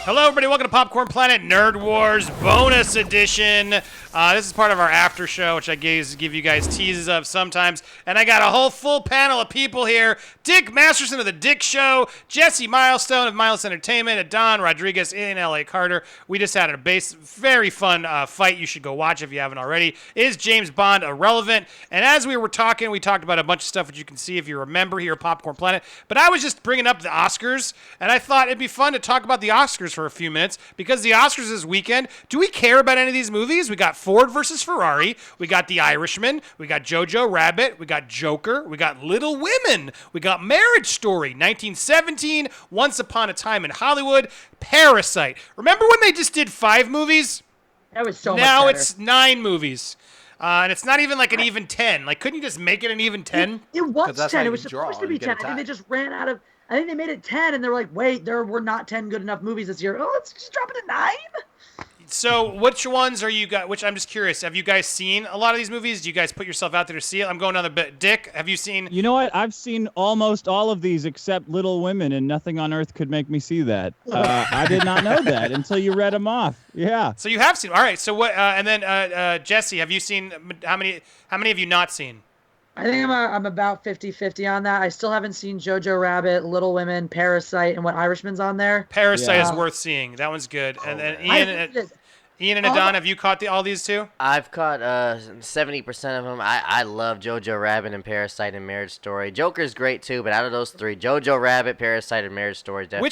Hello, everybody. Welcome to Popcorn Planet Nerd Wars Bonus Edition. This is part of our after show, which I give you guys teases of sometimes. And I got a whole full panel of people here. Dick Masterson of The Dick Show, Jessi Milestone of Mindless Entertainment, Adan Rodriguez in Elliott-Carter. We just had a very fun fight you should go watch if you haven't already. Is James Bond irrelevant? And as we were talking, we talked about a bunch of stuff which you can see if you remember here at Popcorn Planet. But I was just bringing up the Oscars, and I thought it'd be fun to talk about the Oscars for a few minutes because the Oscars this weekend. Do we care about any of these movies? We got Ford versus Ferrari. We got The Irishman. We got Jojo Rabbit. We got Joker. We got Little Women. We got Marriage Story, 1917, Once Upon a Time in Hollywood, Parasite. Remember when they just did 5 movies? That was so much Now better. it's 9 movies. And it's not even like an even 10. Like, couldn't you just make it an even 10? It was 10. It was draw. supposed to be You 10. get a I think they tie. just ran out of... I think they made it 10, and they're like, wait, there were not 10 good enough movies this year. Oh, let's just drop it to 9? So which ones are you guys, which I'm just curious, have you guys seen a lot of these movies? Do you guys put yourself out there to see it? I'm going on the bit. Dick, have you seen? You know what? I've seen almost all of these except Little Women, and nothing on earth could make me see that. I did not know that until you read them off. Yeah. So you have seen. All right. So what? And then Jessi, have you seen? How many have you not seen? I think I'm about 50-50 on that. I still haven't seen Jojo Rabbit, Little Women, Parasite, and what Irishman's on there. Parasite Yeah. is worth seeing. That one's good. And then I- Ian and Adan, have you caught all these too? I've caught 70% of them. I love Jojo Rabbit and Parasite and Marriage Story. Joker's great too, but out of those 3, Jojo Rabbit, Parasite, and Marriage Story definitely.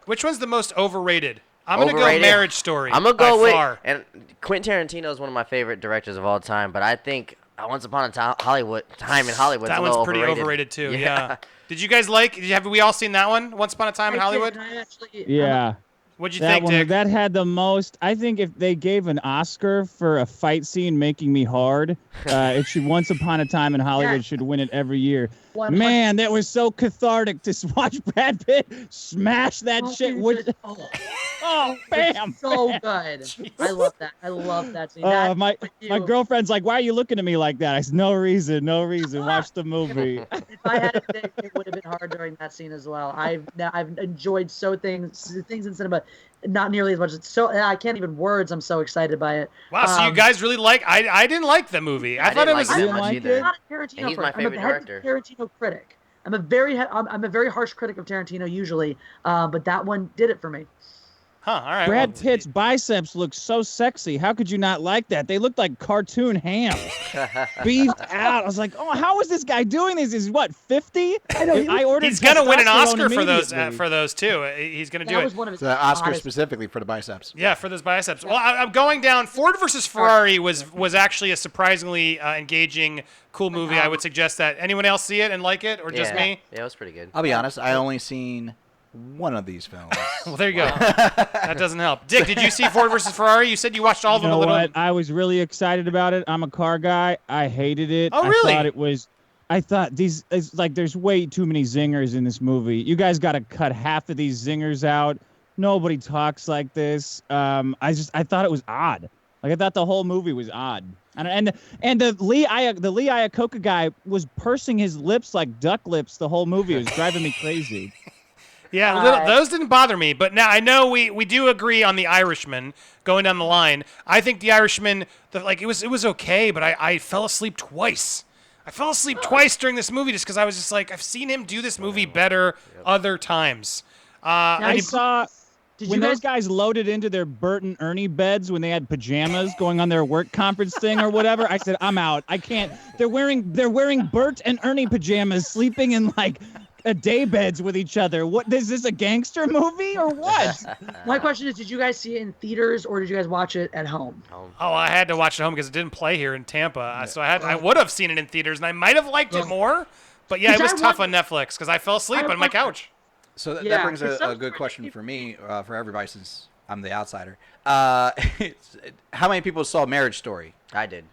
Which one's the most overrated? I'm gonna go Overrated? Marriage Story. I'm gonna go by with far. and Quentin Tarantino is one of my favorite directors of all time, but I think Once Upon a Time in Hollywood. That one's pretty overrated too. Yeah. Did you guys have we all seen that one? Once Upon a Time in Hollywood. Yeah. What'd you That think, one, Dick? that had the most. I think if they gave an Oscar for a fight scene making me hard, it should Once Upon a Time in Hollywood Yeah. should win it every year. 100 Man, that was so cathartic to watch Brad Pitt smash that shit. Oh, bam! So good. I love that. I love that scene. My girlfriend's like, why are you looking at me like that? I said, no reason. Watch the movie. If I had to pick, it would have been hard during that scene as well. I've enjoyed things in cinema, not nearly as much. I can't even words. I'm so excited by it. Wow, so you guys really like? I didn't like the movie. I thought it didn't was. like You it didn't much like either. I'm not a Tarantino And he's fan. my favorite I'm a heavy director. Tarantino critic. I'm a very harsh critic of Tarantino usually, but that one did it for me. Huh. All right. Brad well, Pitt's biceps look so sexy. How could you not like that? They look like cartoon hams, beefed out. I was like, oh, how is this guy doing this? Is what 50? I ordered. He's gonna win an testosterone Oscar immediately. for those too. He's gonna do That it. was one of his The Oscar hottest- specifically for the biceps. Yeah, for those biceps. Well, I'm going down. Ford versus Ferrari was actually a surprisingly engaging, cool movie. I would suggest that. Anyone else see it and like it, or just me? Yeah, it was pretty good. I'll be honest, I only seen one of these films. Well, there you go. That doesn't help. Dick, did you see Ford versus Ferrari? You said you watched all of them You know a little. what? I was really excited about it. I'm a car guy. I hated it. Oh, really? I thought it's like there's way too many zingers in this movie. You guys got to cut half of these zingers out. Nobody talks like this. I thought it was odd. Like I thought the whole movie was odd. And the Lee Iacocca guy was pursing his lips like duck lips the whole movie. It was driving me crazy. Yeah, those didn't bother me, but now I know we do agree on The Irishman going down the line. I think The Irishman, it was okay, but I fell asleep twice. I fell asleep twice during this movie just because I was just like, I've seen him do this movie better other times. I saw Did when you those guys loaded into their Bert and Ernie beds when they had pajamas going on their work conference thing or whatever. I said, I'm out. I can't. They're wearing Bert and Ernie pajamas, sleeping in like a day beds with each other. What is this, a gangster movie or what? My question is, did you guys see it in theaters or did you guys watch it at home? Oh, I had to watch it at home because it didn't play here in Tampa. So I would have seen it in theaters, and I might have liked it more. But yeah, it was tough on Netflix because I fell asleep on my couch. So that Yeah, brings it's a so good question crazy. for me, for everybody, since I'm the outsider. How many people saw Marriage Story? I did.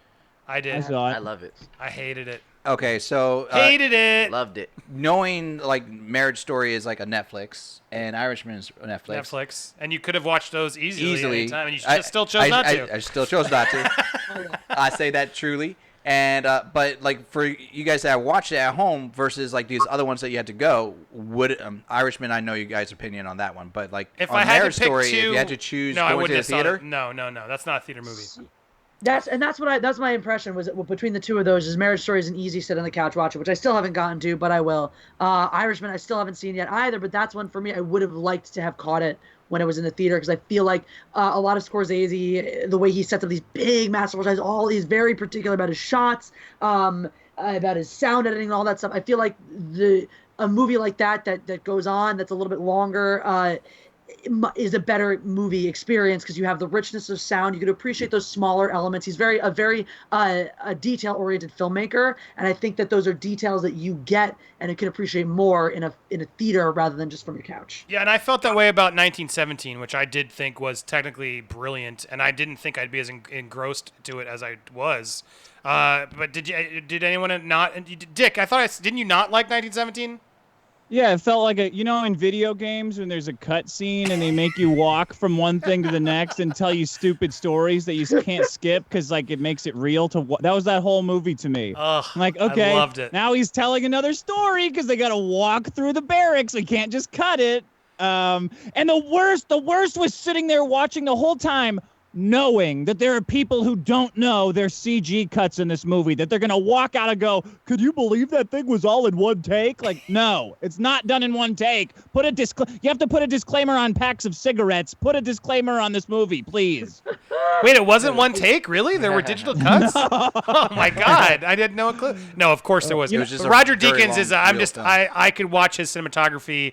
I did. I saw I it. love it. I hated it. Okay, so Hated it. Loved it. knowing like Marriage Story is like a Netflix and Irishman is a Netflix. Netflix, and you could have watched those easily, Easily, anytime, and you still chose not to. I still chose not to. I say that truly. And but like for you guys that watched it at home versus like these other ones that you had to go, would Irishman? I know you guys' opinion on that one, but like If on I had Marriage to pick Story, two, if you had to choose no, I going wouldn't to have the saw theater, it. No, that's not a theater movie. That's my impression was that between the two of those is Marriage Story is an easy sit on the couch watch it, which I still haven't gotten to, but I will. Irishman I still haven't seen yet either, but that's one for me I would have liked to have caught it when it was in the theater because I feel like a lot of Scorsese, the way he sets up these big masterful shots, he's very particular about his shots, about his sound editing and all that stuff. I feel like a movie like that goes on that's a little bit longer is a better movie experience because you have the richness of sound. You could appreciate those smaller elements. He's a very detail-oriented filmmaker, and I think that those are details that you get and you can appreciate more in a theater rather than just from your couch. Yeah, and I felt that way about 1917, which I did think was technically brilliant, and I didn't think I'd be as engrossed to it as I was. But did anyone not? Dick, didn't you not like 1917? Yeah, it felt like in video games when there's a cut scene and they make you walk from one thing to the next and tell you stupid stories that you can't skip because like it makes it real that was that whole movie to me. Ugh, I'm like, okay, I loved it. Now he's telling another story because they got to walk through the barracks. They can't just cut it. And the worst was sitting there watching the whole time, knowing that there are people who don't know their CG cuts in this movie, that they're going to walk out and go, could you believe that thing was all in one take? Like, no, it's not done in one take. You have to put a disclaimer on packs of cigarettes. Put a disclaimer on this movie, please. Wait, it wasn't one take? Really? There were digital cuts? No. Oh, my God. I didn't know a clue. No, of course there was. It was just Roger Deakins is, I could watch his cinematography.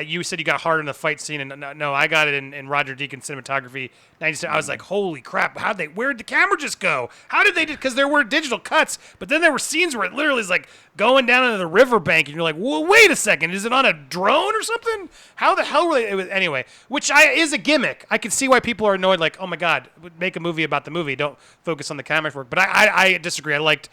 You said you got hard in the fight scene, and no, I got it in Roger Deakins cinematography. I was like, holy crap! Where'd the camera just go? How did they? Because there were digital cuts, but then there were scenes where it literally is like going down into the riverbank, and you're like, well, wait a second, is it on a drone or something? How the hell were they? It was, anyway, is a gimmick. I can see why people are annoyed. Like, oh my God, make a movie about the movie. Don't focus on the camera work. But I disagree. I liked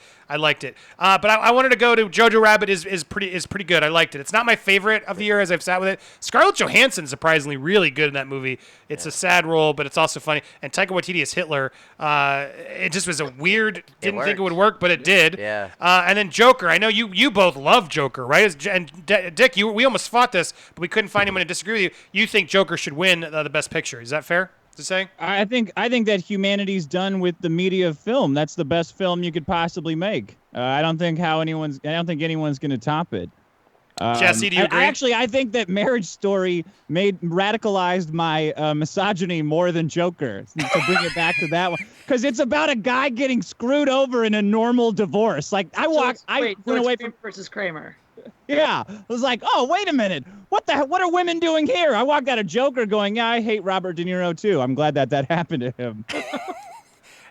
it. But I wanted to go to Jojo Rabbit is pretty good. I liked it. It's not my favorite of the year as I've sat with it. Scarlett Johansson surprisingly really good in that movie. It's a sad role, but it's also funny. And Taika Waititi as Hitler. It just was a weird. Didn't think it would work, but it did. Yeah. And then Joker. I know you both love Joker, right? And Dick, we almost fought this, but we couldn't find anyone to disagree with you. You think Joker should win the Best Picture? Is that fair to say? I think that humanity's done with the media of film. That's the best film you could possibly make. I don't think anyone's going to top it. Jessi, do you agree? I think that Marriage Story radicalized my misogyny more than Joker. To bring it back to that one, because it's about a guy getting screwed over in a normal divorce. Like I went away from versus Kramer. Yeah, I was like, oh, wait a minute, what are women doing here? I walked out of Joker going, yeah, I hate Robert De Niro too. I'm glad that happened to him.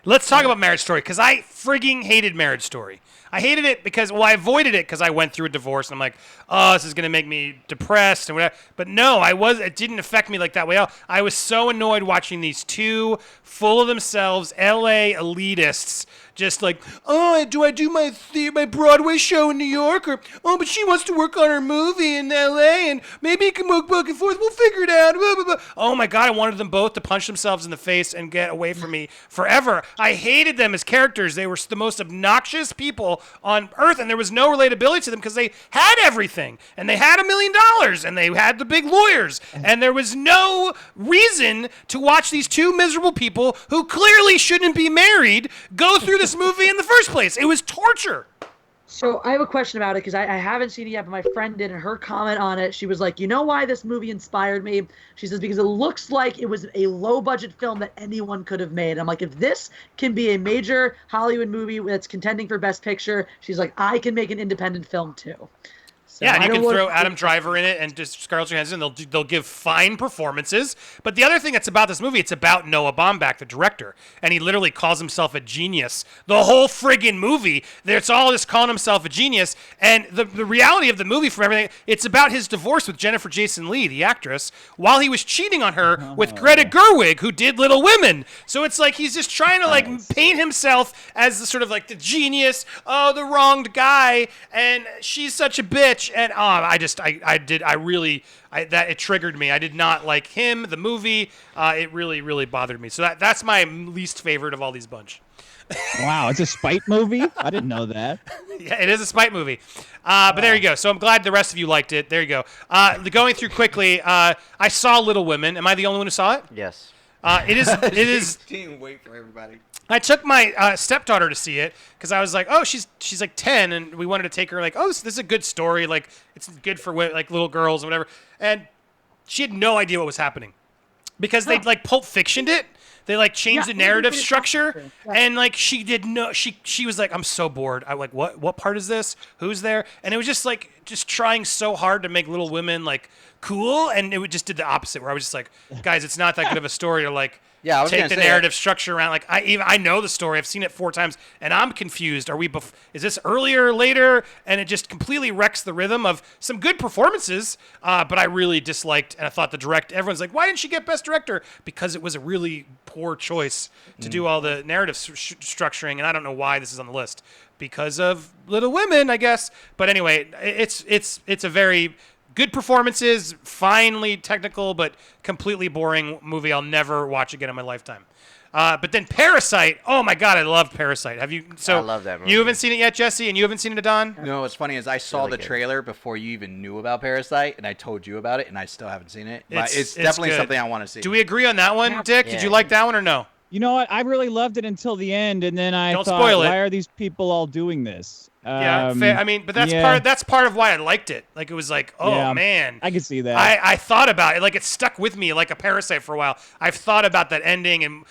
Let's talk about Marriage Story, because I frigging hated Marriage Story. I hated it because, I avoided it because I went through a divorce, and I'm like, oh, this is going to make me depressed and whatever. But no, it didn't affect me like that way. I was so annoyed watching these two full of themselves LA elitists just like, oh, do I do my Broadway show in New York? Or, oh, but she wants to work on her movie in L.A., and maybe it can move back and forth. We'll figure it out. Blah, blah, blah. Oh, my God, I wanted them both to punch themselves in the face and get away from me forever. I hated them as characters. They were the most obnoxious people on Earth, and there was no relatability to them because they had everything, and they had $1 million, and they had the big lawyers, and there was no reason to watch these two miserable people who clearly shouldn't be married go through this movie in the first place. It was torture. So I have a question about it because I haven't seen it yet, but my friend did, and her comment on it, she was like, you know why this movie inspired me? She says, because it looks like it was a low-budget film that anyone could have made. I'm like, if this can be a major Hollywood movie that's contending for Best Picture, she's like, I can make an independent film too. So yeah, and you can throw Adam Driver in it and just Scarlett Johansson. They'll give fine performances. But the other thing that's about this movie, it's about Noah Baumbach, the director. And he literally calls himself a genius. The whole friggin' movie, it's all just calling himself a genius. And the reality of the movie from everything, it's about his divorce with Jennifer Jason Leigh, the actress, while he was cheating on her with Greta Gerwig, who did Little Women. So it's like he's just trying to paint himself as the sort of like the genius, the wronged guy, and she's such a bitch. And it triggered me. I did not like him, the movie. It really, really bothered me. So that's my least favorite of all these bunch. Wow, it's a spite movie? I didn't know that. Yeah, it is a spite movie. But there you go. So I'm glad the rest of you liked it. There you go. Going through quickly, I saw Little Women. Am I the only one who saw it? Yes. It is. It is. Didn't wait for everybody. I took my stepdaughter to see it because I was like, oh, she's like 10, and we wanted to take her. Like, oh, this is a good story. Like, it's good for like little girls and whatever. And she had no idea what was happening because they like Pulp Fictioned it. They like changed the narrative structure, and like she did no. She was like, I'm so bored. I'm like, what part is this? Who's there? And it was just like trying so hard to make Little Women like cool, and it just did the opposite. Where I was just like, guys, it's not that good of a story to like. Yeah, I was take gonna the say narrative structure around. Like I know the story. I've seen it 4 times, and I'm confused. Are we? Is this earlier, later? And it just completely wrecks the rhythm of some good performances. But I really disliked, and I thought everyone's like, why didn't she get Best Director? Because it was a really poor choice to do all the narrative structuring, and I don't know why this is on the list. Because of Little Women, I guess. But anyway, it's a very good performances, finely technical, but completely boring movie I'll never watch again in my lifetime. But then Parasite, oh my God, I loved Parasite. Have you? So I love that movie. You haven't seen it yet, Jessi, and you haven't seen it, Adan? No, what's funny is I saw really the good. trailer before you even knew about Parasite, and I told you about it, and I still haven't seen it. But it's definitely good. something I want to see. Do we agree on that one, Dick? Did Yeah. you like that one or no? You know what? I really loved it until the end, and then I Don't thought, spoil it. why are these people all doing this? Yeah, fair. I mean, but that's yeah. that's part of why I liked it. Like it was like, oh Yeah, man, I can see that. I thought about it. Like it stuck with me like a Parasite for a while. I've thought about that ending and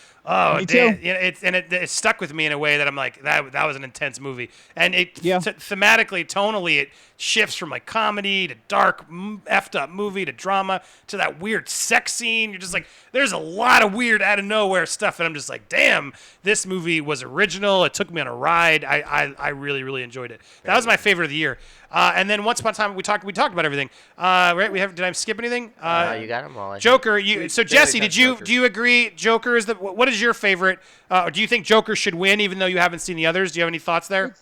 Me too. You know, it stuck with me in a way that I'm like that was an intense movie. And it Yeah. thematically, tonally, it shifts from like comedy to dark, effed up movie to drama to that weird sex scene. You're just like, there's a lot of weird out of nowhere stuff, and I'm just like, damn, this movie was original. It took me on a ride. I really really enjoyed it. That was my favorite of the year. And then once upon a time we talked about everything. Right? Did I skip anything? No, you got them all. I think. Joker. So Jessi, touched did you Joker. do you agree? Joker is what is your favorite? Or do you think Joker should win, even though you haven't seen the others? Do you have any thoughts there?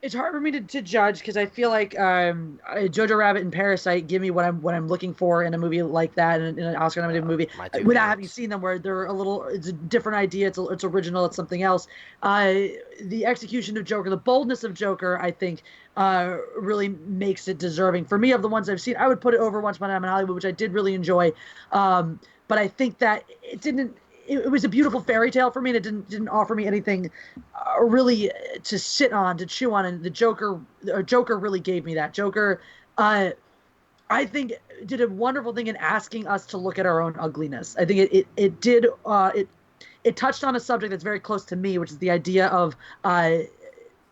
It's hard for me to judge because I feel like Jojo Rabbit and Parasite give me what I'm looking for in a movie like that, in an Oscar-nominated movie, my two without favorites. having seen them, where they're it's a different idea, it's original, it's something else. The execution of Joker, the boldness of Joker, I think, really makes it deserving. For me, of the ones I've seen, I would put it over Once Upon a Time in Hollywood, which I did really enjoy. But I think that it didn't. It was a beautiful fairy tale for me, and it didn't offer me anything really to sit on, to chew on. And the Joker really gave me that. Joker, I think, did a wonderful thing in asking us to look at our own ugliness. I think it touched on a subject that's very close to me, which is the idea of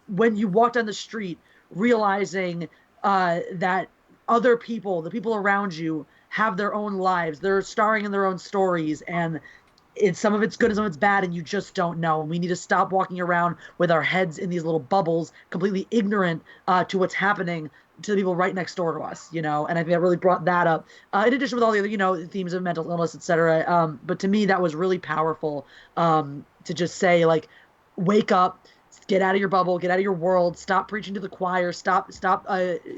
when you walk down the street, realizing that other people, the people around you, have their own lives. They're starring in their own stories, and some of it's good and some of it's bad, and you just don't know. And we need to stop walking around with our heads in these little bubbles, completely ignorant to what's happening to the people right next door to us, And I think that really brought that up. In addition with all the other, themes of mental illness, etc. But to me, that was really powerful to just say, like, wake up, get out of your bubble, get out of your world, stop preaching to the choir, stop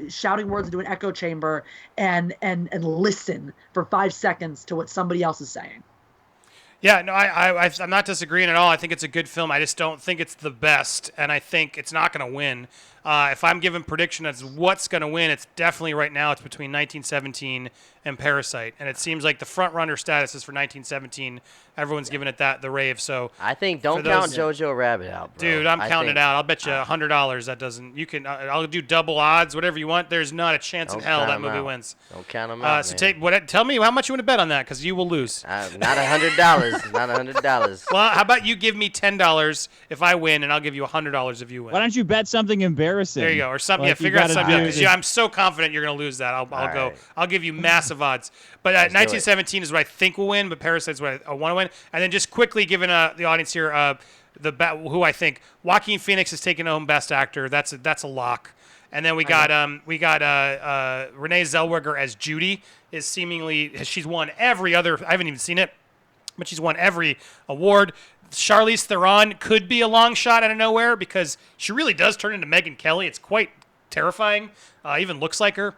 shouting words into an echo chamber, and listen for 5 seconds to what somebody else is saying. Yeah, no, I'm not disagreeing at all. I think it's a good film. I just don't think it's the best, and I think it's not going to win. If I'm giving prediction as what's going to win, it's definitely right now it's between 1917 and Parasite, and it seems like the front runner status is for 1917. Everyone's giving it the rave. So I think don't for count those- Jojo Rabbit out, bro. dude, I'm I counting it think- out. I'll bet you $100 that doesn't. You can. I'll do double odds, whatever you want. There's not a chance in Don't hell count that 'em movie out. wins. Don't count them out, So man. tell me how much you want to bet on that, because you will lose. Not $100. Not $100. Well, how about you give me $10 if I win, and I'll give you $100 if you win. Why don't you bet something embarrassing? There you go, or something. Like, Yeah, you figure out gotta something. do Because the- I'm so confident you're going to lose that. I'll go. right. I'll give you massive odds. But Let's do it. 1917 is what I think will win. But Parasite's what I want to win. And then just quickly giving the audience here who I think Joaquin Phoenix is taking home Best Actor. That's a lock. And then we got Renee Zellweger as Judy. She's won every other. I haven't even seen it, but she's won every award. Charlize Theron could be a long shot out of nowhere because she really does turn into Megyn Kelly. It's quite terrifying. Even looks like her.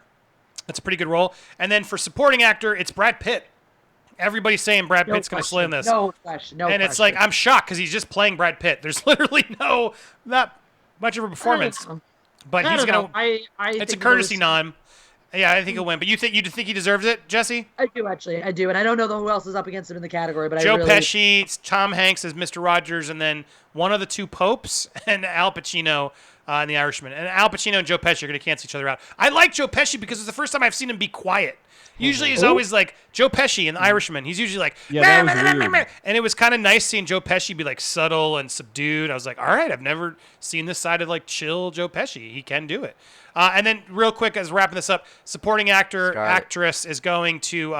That's a pretty good role. And then for supporting actor, it's Brad Pitt everybody's saying Brad Pitt's going to slay in this. No question. And it's like, I'm shocked because he's just playing Brad Pitt. There's literally not much of a performance. But he's going to. It's a courtesy nod. Yeah, I think he'll win. But you think he deserves it, Jessi? I do, actually. I do. And I don't know who else is up against him in the category. But Joe Pesci, Tom Hanks as Mr. Rogers, and then one of the two popes, and Al Pacino in The Irishman. And Al Pacino and Joe Pesci are going to cancel each other out. I like Joe Pesci because it's the first time I've seen him be quiet. Usually he's always like Joe Pesci in The Irishman. He's usually like, that was weird. And it was kind of nice seeing Joe Pesci be like subtle and subdued. I was like, all right, I've never seen this side of like chill Joe Pesci. He can do it. And then real quick, as we're wrapping this up, supporting actress is going to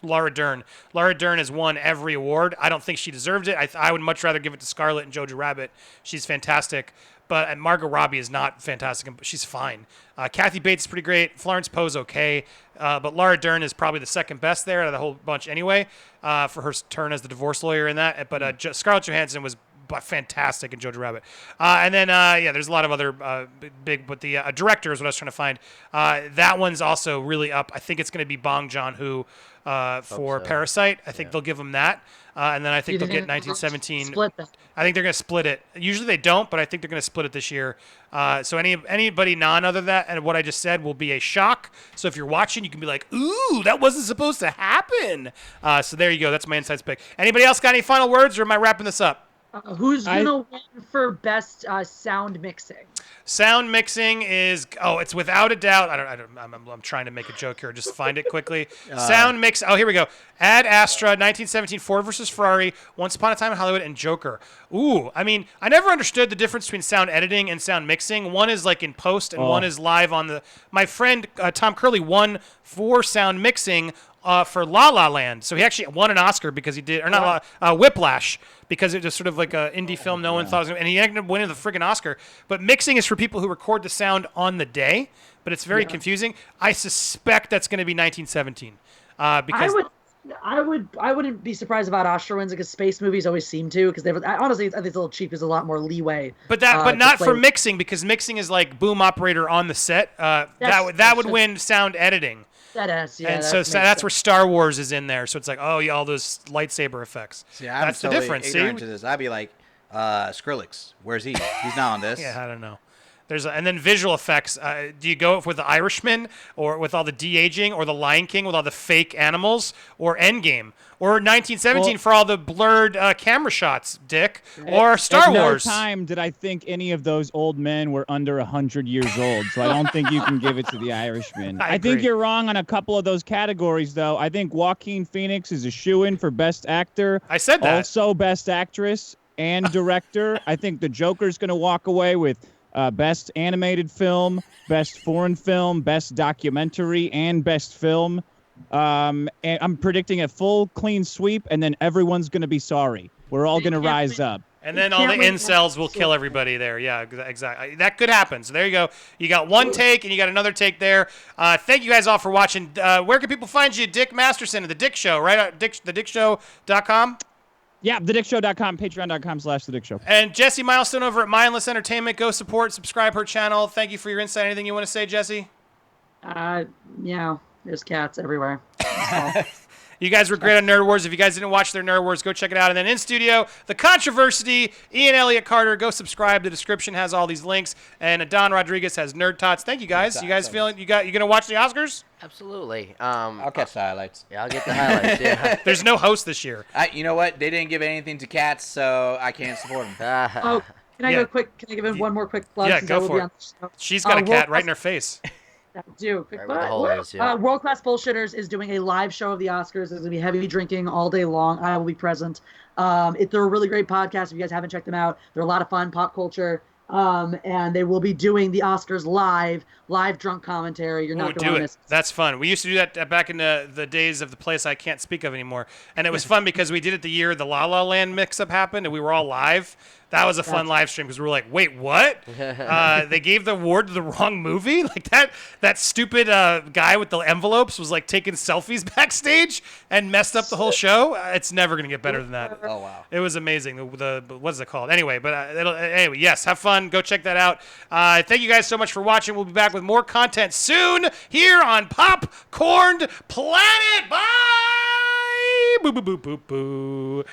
Laura Dern. Laura Dern has won every award. I don't think she deserved it. I would much rather give it to Scarlett and Jojo Rabbit. She's fantastic. But Margot Robbie is not fantastic. She's fine. Kathy Bates is pretty great. Florence Poe's okay. But Laura Dern is probably the second best there out of the whole bunch anyway for her turn as the divorce lawyer in that. But Scarlett Johansson was fantastic in Jojo Rabbit. And then, there's a lot of other big, but the director is what I was trying to find. That one's also really up. I think it's going to be Bong Joon-ho for Parasite. I think they'll give him that. And then I think they'll get 1917. Split that. I think they're going to split it. Usually they don't, but I think they're going to split it this year. So anybody other than that and what I just said will be a shock. So if you're watching, you can be like, ooh, that wasn't supposed to happen. So there you go. That's my insights pick. Anybody else got any final words, or am I wrapping this up? Who's going to win for best sound mixing? Sound mixing is it's without a doubt. I'm trying to make a joke here. Just find it quickly. Sound mix. Oh, here we go. Ad Astra, 1917, Ford versus Ferrari, Once Upon a Time in Hollywood, and Joker. Ooh, I mean, I never understood the difference between sound editing and sound mixing. One is like in post, and one is live on the. My friend Tom Curley won for sound mixing for La La Land. So he actually won an Oscar because he did, or not Whiplash, because it was sort of like an indie film no one thought was, and he ended up winning the freaking Oscar. But mixing is for people who record the sound on the day, but it's very confusing. I suspect that's going to be 1917. Because I wouldn't be surprised about Oscar wins because space movies always seem to, because honestly I think it's a little cheap. There's a lot more leeway. But not for mixing, because mixing is like boom operator on the set. That would win sound editing. And so that's where Star Wars is in there. So it's like, all those lightsaber effects. See, I'm that's totally the difference. ignorant to this. I'd be like, Skrillex, where's he? He's not on this. Yeah, I don't know. And then visual effects. Do you go with the Irishman, or with all the de-aging, or the Lion King with all the fake animals, or Endgame, or 1917 for all the blurred camera shots, Dick, or Star Wars? No time did I think any of those old men were under 100 years old, so I don't think you can give it to the Irishman. I think you're wrong on a couple of those categories, though. I think Joaquin Phoenix is a shoo-in for Best Actor. I said that. Also Best Actress and Director. I think the Joker's going to walk away with Best Animated Film, Best Foreign Film, Best Documentary, and Best Film. And I'm predicting a full clean sweep, and then everyone's going to be sorry. We're all going to rise up. And then all the incels will kill everybody there. Yeah, exactly. That could happen. So there you go. You got one take, and you got another take there. Thank you guys all for watching. Where can people find you? Dick Masterson at The Dick Show, right? TheDickShow.com? Yeah, TheDickShow.com, Patreon.com/TheDickShow. And Jessi Milestone over at Mindless Entertainment. Go support, subscribe her channel. Thank you for your insight. Anything you want to say, Jessi? There's cats everywhere. You guys were great on Nerd Wars. If you guys didn't watch their Nerd Wars, go check it out. And then in studio, The Controversity, Ian Elliott-Carter. Go subscribe. The description has all these links. And Adan Rodriguez has NerdTots. Thank you guys. You guys feeling you gonna watch the Oscars? Absolutely. I'll catch the highlights. Yeah, I'll get the highlights. Yeah. There's no host this year. You know what? They didn't give anything to cats, so I can't support them. Can I give him one more quick plug? Yeah, go for it. She's got a cat right in her face. I do. Right World Class Bullshitters is doing a live show of the Oscars. There's going to be heavy drinking all day long. I will be present. They're a really great podcast. If you guys haven't checked them out, they're a lot of fun, pop culture. And they will be doing the Oscars live drunk commentary. You're not going to miss it. That's fun. We used to do that back in the days of the place I can't speak of anymore. And it was fun because we did it the year the La La Land mix-up happened, and we were all live. That was a fun live stream because we were like, wait, what? They gave the award to the wrong movie? Like that stupid guy with the envelopes was like taking selfies backstage and messed up the whole show. It's never going to get better than that. Oh, wow. It was amazing. What is it called? Anyway, but anyway, yes, have fun. Go check that out. Thank you guys so much for watching. We'll be back with more content soon here on Popcorned Planet. Bye! Boo boo boo boo boo.